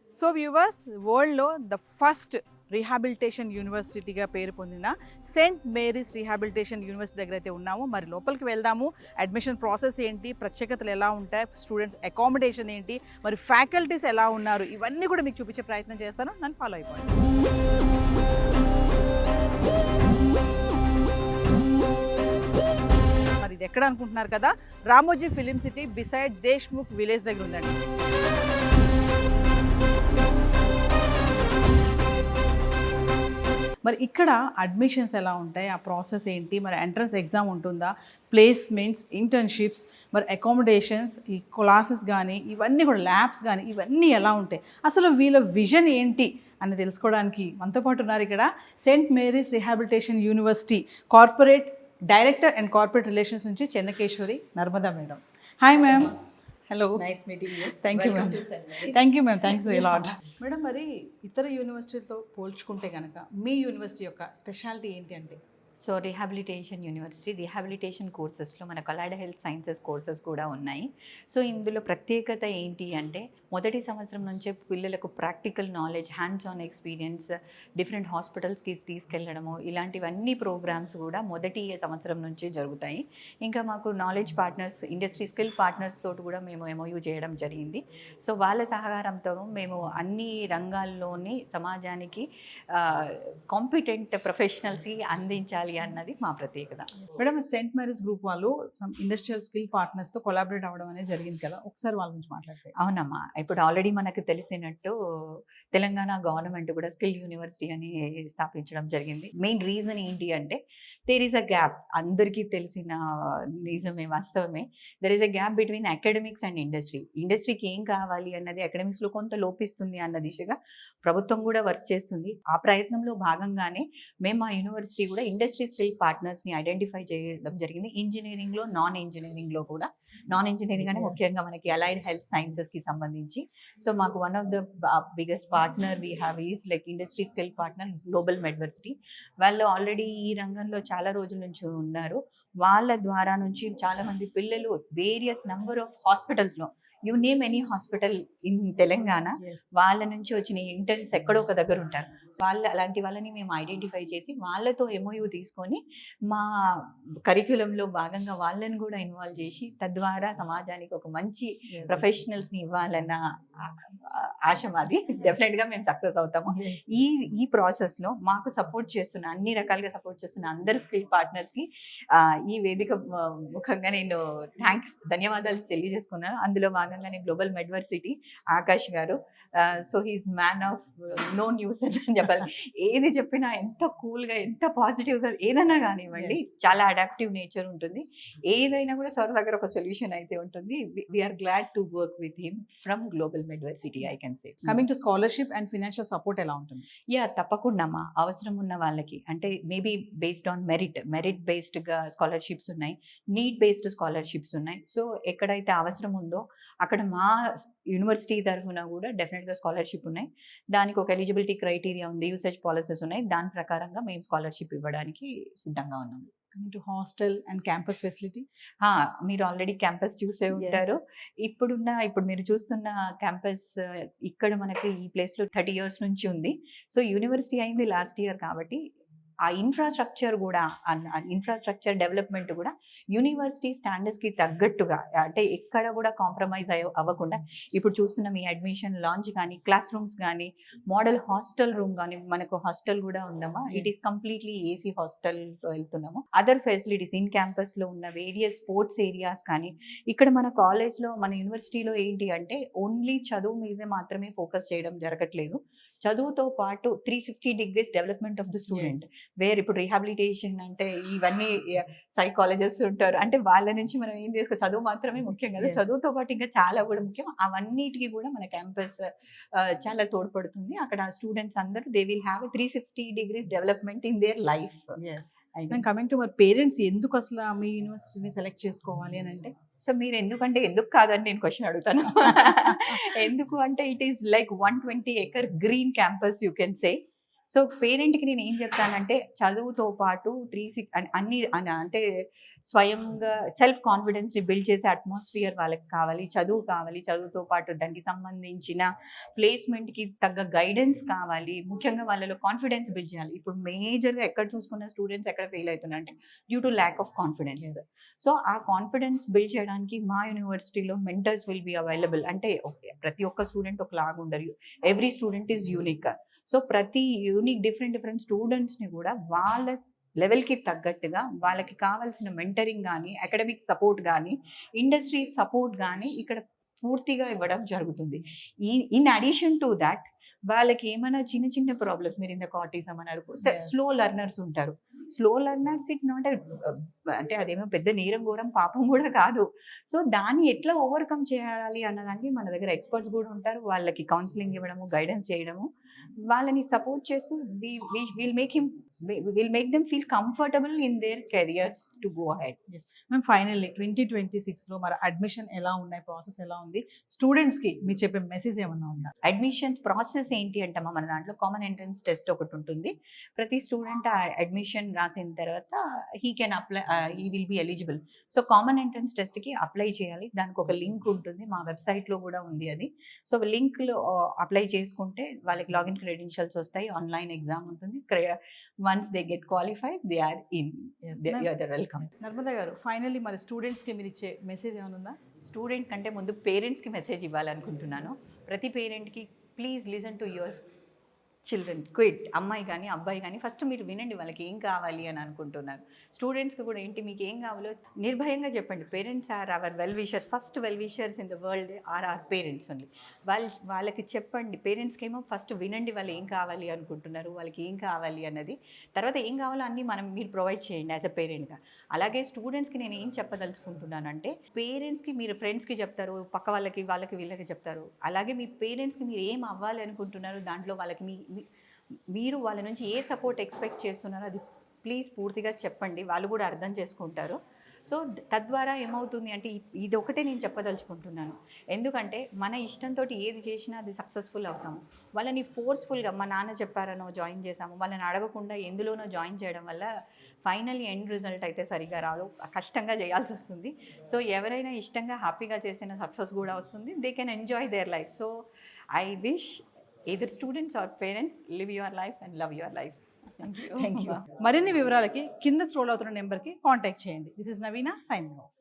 So viewers, వరల్డ్లో the first rehabilitation యూనివర్సిటీగా పేరు పొందిన సెయింట్ మేరీస్ రీహాబిలిటేషన్ యూనివర్సిటీ దగ్గర అయితే ఉన్నాము. మరి లోపలికి వెళ్దాము. అడ్మిషన్ ప్రాసెస్ ఏంటి, ప్రత్యేకతలు ఎలా ఉంటాయి, స్టూడెంట్స్ అకామిడేషన్ ఏంటి, మరి ఫ్యాకల్టీస్ ఎలా ఉన్నారు, ఇవన్నీ కూడా మీకు చూపించే ప్రయత్నం చేస్తాను. నన్ను ఫాలో అయిపోండి. మరి ఇది ఎక్కడ అనుకుంటున్నారు కదా, Ramoji film city beside Deshmukh village దగ్గర ఉందండి. మరి ఇక్కడ అడ్మిషన్స్ ఎలా ఉంటాయి, ఆ ప్రాసెస్ ఏంటి, మరి ఎంట్రన్స్ ఎగ్జామ్ ఉంటుందా, ప్లేస్మెంట్స్, ఇంటర్న్షిప్స్, మరి అకామిడేషన్స్, ఈ క్లాసెస్ కానీ ఇవన్నీ కూడా, ల్యాబ్స్ కానీ ఇవన్నీ ఎలా ఉంటాయి, అసలు వీళ్ళ విజన్ ఏంటి అని తెలుసుకోవడానికి మనతో పాటు ఉన్నారు ఇక్కడ Saint Mary's rehabilitation university corporate director and corporate relations నుంచి Chennakeshwari Narmada madam. Hi ma'am. Hello, nice meeting you. Thank you ma'am. Thank you ma'am, thanks a lot. Madam, మరి ఇతర యూనివర్సిటీలతో పోల్చుకుంటే కనుక మీ యూనివర్సిటీ యొక్క స్పెషాలిటీ ఏంటి అంటే? సో రీహాబిలిటేషన్ యూనివర్సిటీ రీహాబిలిటేషన్ కోర్సెస్లో మనకు allied health sciences courses కూడా ఉన్నాయి. సో ఇందులో ప్రత్యేకత ఏంటి అంటే మొదటి సంవత్సరం నుంచే పిల్లలకు practical knowledge, hands on experience, different హాస్పిటల్స్కి తీసుకెళ్ళడము, ఇలాంటివన్నీ ప్రోగ్రామ్స్ కూడా మొదటి సంవత్సరం నుంచే జరుగుతాయి. ఇంకా మాకు knowledge partners, industry skill partners తోటి కూడా మేము ఎంఓయూ చేయడం జరిగింది. సో వాళ్ళ సహకారంతో మేము అన్ని రంగాల్లోని సమాజానికి కాంపిటెంట్ ప్రొఫెషనల్స్కి అందించాలి అన్నది మా ప్రత్యేకత. మేడం, సెయింట్ మేరీస్ గ్రూప్ వాళ్ళు ఇండస్ట్రియల్ స్కిల్ పార్ట్నర్స్తో కొలాబరేట్ అవ్వడం అనేది జరిగింది కదా, ఒకసారి వాళ్ళ గురించి మాట్లాడితే. అవునమ్మా, ఇప్పుడు ఆల్రెడీ మనకు తెలిసినట్టు తెలంగాణ గవర్నమెంట్ కూడా స్కిల్ యూనివర్సిటీ అని స్థాపించడం జరిగింది. మెయిన్ రీజన్ ఏంటి అంటే దేర్ ఈస్ అ గ్యాప్, అందరికీ తెలిసిన నిజమే, వాస్తవమే. There is a gap between academics and industry. ఇండస్ట్రీకి ఏం కావాలి అన్నది అకాడమిక్స్లో కొంత లోపిస్తుంది అన్న దిశగా ప్రభుత్వం కూడా వర్క్ చేస్తుంది. ఆ ప్రయత్నంలో భాగంగానే మేము మా యూనివర్సిటీ కూడా ఇండస్ట్రీ స్కిల్ పార్ట్నర్స్ని ఐడెంటిఫై చేయడం జరిగింది. ఇంజనీరింగ్లో, నాన్ ఇంజనీరింగ్లో కూడా. నాన్ ఇంజనీరింగ్ అంటే ముఖ్యంగా మనకి అలైడ్ హెల్త్ సైన్సెస్కి సంబంధించి. సో మాకు one of the biggest partner we have is like industry skill partner global Medversity. వాళ్ళు ఆల్రెడీ ఈ రంగంలో చాలా రోజుల నుంచి ఉన్నారు. వాళ్ళ ద్వారా నుంచి చాలామంది పిల్లలు వేరియస్ నెంబర్ ఆఫ్ హాస్పిటల్స్లో, you name any hospital in Telangana, వాళ్ళ నుంచి వచ్చిన ఇంటర్న్స్ ఎక్కడో ఒక దగ్గర ఉంటారు. అలాంటి వాళ్ళని మేము ఐడెంటిఫై చేసి వాళ్ళతో ఎంఓయూ తీసుకొని మా కరిక్యులంలో భాగంగా వాళ్ళని కూడా ఇన్వాల్వ్ చేసి తద్వారా సమాజానికి ఒక మంచి ప్రొఫెషనల్స్ని ఇవ్వాలన్న ఆశ మాది. డెఫినెట్గా మేము సక్సెస్ అవుతాము. ఈ ప్రాసెస్లో మాకు సపోర్ట్ చేస్తున్న, అన్ని రకాలుగా సపోర్ట్ చేస్తున్న అందరు స్కిల్ పార్ట్నర్స్కి ఈ వేదిక ముఖంగా నేను ధన్యవాదాలు తెలియజేసుకున్నాను. అందులో భాగంగానే గ్లోబల్ మెడ్వర్సిటీ ఆకాష్ గారు, so he's man of no news అని చెప్పాలి. ఏది చెప్పినా ఎంత కూల్గా, ఎంత పాజిటివ్గా, ఏదైనా కానివ్వండి, చాలా అడాప్టివ్ నేచర్ ఉంటుంది. ఏదైనా కూడా సార్ దగ్గర ఒక సొల్యూషన్ అయితే ఉంటుంది. We are glad to work with him from global Medversity, I can say. Coming to scholarship and financial support ఎలా ఉంటుంది? తప్పకుండా అమ్మా, అవసరం ఉన్న వాళ్ళకి అంటే మేబీ బేస్డ్ ఆన్ మెరిట్ బేస్డ్గా స్కాలర్షిప్స్ ఉన్నాయి, నీడ్ బేస్డ్ స్కాలర్షిప్స్ ఉన్నాయి. సో ఎక్కడైతే అవసరం ఉందో అక్కడ మా యూనివర్సిటీ తరఫున కూడా డెఫినెట్గా స్కాలర్షిప్ ఉన్నాయి. దానికి ఒక ఎలిజిబిలిటీ క్రైటీరియా ఉంది, యూసేజ్ పాలసీస్ ఉన్నాయి. దాని ప్రకారంగా మేము స్కాలర్షిప్ ఇవ్వడానికి సిద్ధంగా ఉన్నాము. To hostel and campus facility, మీరు ఆల్రెడీ క్యాంపస్ చూసే ఉంటారు. ఇప్పుడు మీరు చూస్తున్న క్యాంపస్ ఇక్కడ మనకి ఈ ప్లేస్లో 30 years నుంచి ఉంది. సో యూనివర్సిటీ అయింది లాస్ట్ ఇయర్ కాబట్టి ఆ ఇన్ఫ్రాస్ట్రక్చర్ కూడా, ఇన్ఫ్రాస్ట్రక్చర్ డెవలప్మెంట్ కూడా యూనివర్సిటీ స్టాండర్డ్స్కి తగ్గట్టుగా, అంటే ఎక్కడ కూడా కాంప్రమైజ్ అవ్వకుండా ఇప్పుడు చూస్తున్న మీ అడ్మిషన్ లాంచ్ కానీ, క్లాస్ రూమ్స్ కానీ, మోడల్ హాస్టల్ రూమ్ కానీ, మనకు హాస్టల్ కూడా ఉందమ్మా. ఇట్ ఈస్ కంప్లీట్లీ ఏసీ హాస్టల్తో వెళ్తున్నాము. అదర్ ఫెసిలిటీస్ ఇన్ క్యాంపస్లో ఉన్న వేరియస్ స్పోర్ట్స్ ఏరియాస్ కానీ, ఇక్కడ మన కాలేజ్లో, మన యూనివర్సిటీలో ఏంటి అంటే ఓన్లీ చదువు మీద మాత్రమే ఫోకస్ చేయడం జరగట్లేదు. చదువుతో పాటు 360 degrees development of the student. Where ఇప్పుడు రీహాబిలిటేషన్ అంటే ఇవన్నీ సైకాలజిస్ట్ ఉంటారు, అంటే వాళ్ళ నుంచి మనం ఏం చేసుకో, చదువు మాత్రమే ముఖ్యం కదా, చదువుతో పాటు ఇంకా చాలా కూడా ముఖ్యం. అవన్నిటికీ కూడా మన క్యాంపస్ చాలా తోడ్పడుతుంది. అక్కడ స్టూడెంట్స్ అందరూ they will have 360 degrees development in their life. Coming to my parents, ఎందుకు అసలు మీ యూనివర్సిటీని సెలెక్ట్ చేసుకోవాలి అని అంటే? సో మీరు ఎందుకు కాదని నేను క్వశ్చన్ అడుగుతాను. ఎందుకు అంటే it is like 120 acre green campus, you can say. So పేరెంట్కి నేను ఏం చెప్తానంటే చదువుతో పాటు అన్ని అంటే స్వయంగా సెల్ఫ్ కాన్ఫిడెన్స్ని బిల్డ్ చేసే అట్మాస్ఫియర్ వాళ్ళకి కావాలి, చదువు కావాలి, చదువుతో పాటు దానికి సంబంధించిన ప్లేస్మెంట్కి తగ్గ గైడెన్స్ కావాలి, ముఖ్యంగా వాళ్ళలో కాన్ఫిడెన్స్ బిల్డ్ చేయాలి. ఇప్పుడు మేజర్గా ఎక్కడ చూసుకున్న స్టూడెంట్స్ ఎక్కడ ఫెయిల్ అవుతున్నారు అంటే due to lack of confidence. So ఆ కాన్ఫిడెన్స్ బిల్డ్ చేయడానికి మా యూనివర్సిటీలో మెంటర్స్ విల్ బి అవైలబుల్. అంటే ప్రతి ఒక్క స్టూడెంట్ ఒకలాగా ఉండరు, every student is unique. So ప్రతి యూనిక్ డిఫరెంట్ స్టూడెంట్స్ని కూడా వాళ్ళ లెవెల్కి తగ్గట్టుగా వాళ్ళకి కావాల్సిన మెంటరింగ్ కానీ, అకాడమిక్ సపోర్ట్ కానీ, ఇండస్ట్రీ సపోర్ట్ కానీ ఇక్కడ పూర్తిగా ఇవ్వడం జరుగుతుంది. ఇన్ అడిషన్ టు దాట్ వాళ్ళకి ఏమైనా చిన్న చిన్న ప్రాబ్లమ్స్, మీరు ఇందాక ఆటిజం అన్నారు, స్లో లెర్నర్స్ ఉంటారు. స్లో లెర్నర్స్ ఇట్స్ నాట్ అంటే అదేమో పెద్ద నేరం ఘోరం పాపం కూడా కాదు. సో దాన్ని ఎట్లా ఓవర్కమ్ చేయాలి అన్నదానికి మన దగ్గర ఎక్స్పర్ట్స్ కూడా ఉంటారు. వాళ్ళకి కౌన్సిలింగ్ ఇవ్వడము, గైడెన్స్ చేయడము, వాళ్ళని సపోర్ట్ చేస్తూ will make them feel comfortable in there careers to go ahead. మేము ఫైనల్లీ 2026లో మరి అడ్మిషన్ ఎలా ఉన్నాయి, ప్రాసెస్ ఎలా ఉంది, స్టూడెంట్స్కి మీరు చెప్పే మెసేజ్ ఏమన్నా ఉందా? అడ్మిషన్ ప్రాసెస్ ఏంటి అంటమ్మా, మన దాంట్లో కామన్ ఎంట్రన్స్ టెస్ట్ ఒకటి ఉంటుంది. ప్రతి స్టూడెంట్ ఆ అడ్మిషన్ రాసిన తర్వాత he will be eligible. So common entrance టెస్ట్కి అప్లై చేయాలి. దానికి ఒక లింక్ ఉంటుంది, మా వెబ్సైట్లో కూడా ఉంది అది. సో లింక్లో అప్లై చేసుకుంటే వాళ్ళకి లాగిన్ క్రెడెన్షియల్స్ వస్తాయి, ఆన్లైన్ ఎగ్జామ్ ఉంటుంది. Once they get qualified they are in. Welcome. Narmada గారు, ఫైనల్లీ మరి స్టూడెంట్స్కి మీరు ఇచ్చే మెసేజ్ ఏమైనా ఉందా? స్టూడెంట్ కంటే ముందు పేరెంట్స్కి మెసేజ్ ఇవ్వాలనుకుంటున్నాను. ప్రతి పేరెంట్కి please listen to your children, quit, అమ్మాయి కానీ అబ్బాయి కానీ ఫస్ట్ మీరు వినండి వాళ్ళకి ఏం కావాలి అని అనుకుంటున్నారు. స్టూడెంట్స్కి కూడా ఏంటి మీకు ఏం కావాలో నిర్భయంగా చెప్పండి. Parents are our well wishers, first well wishers in the world are our parents only. వాళ్ళకి చెప్పండి. పేరెంట్స్కి ఏమో ఫస్ట్ వినండి వాళ్ళు ఏం కావాలి అనుకుంటున్నారు, వాళ్ళకి ఏం కావాలి అన్నది. తర్వాత ఏం కావాలో అన్నీ మీరు ప్రొవైడ్ చేయండి యాజ్ అ పేరెంట్గా. అలాగే స్టూడెంట్స్కి నేను ఏం చెప్పదలుచుకుంటున్నానంటే, పేరెంట్స్కి మీరు ఫ్రెండ్స్కి చెప్తారు, పక్క వాళ్ళకి వీళ్ళకి చెప్తారు. అలాగే మీ పేరెంట్స్కి మీరు ఏం అవ్వాలి అనుకుంటున్నారు, దాంట్లో వాళ్ళకి మీరు వాళ్ళ నుంచి ఏ సపోర్ట్ ఎక్స్పెక్ట్ చేస్తున్నారో అది ప్లీజ్ పూర్తిగా చెప్పండి. వాళ్ళు కూడా అర్థం చేసుకుంటారు. సో తద్వారా ఏమవుతుంది అంటే ఇది ఒకటే నేను చెప్పదలుచుకుంటున్నాను. ఎందుకంటే మన ఇష్టంతో ఏది చేసినా అది సక్సెస్ఫుల్ అవుతాము. వాళ్ళని ఫోర్స్ఫుల్గా మా నాన్న చెప్పారనో జాయిన్ చేసాము, వాళ్ళని అడగకుండా ఎందులోనో జాయిన్ చేయడం వల్ల ఫైనల్లీ ఎండ్ రిజల్ట్ అయితే సరిగా రాదు, కష్టంగా చేయాల్సి వస్తుంది. సో ఎవరైనా ఇష్టంగా హ్యాపీగా చేసిన సక్సెస్ కూడా వస్తుంది. They can enjoy their life. So I wish either students or parents live your life and love your life. Thank you. మరిన్ని వివరాలకి కింద స్క్రోల్ అవుతున్న నెంబర్కి కాంటాక్ట్ చేయండి. This is Naveena signing of.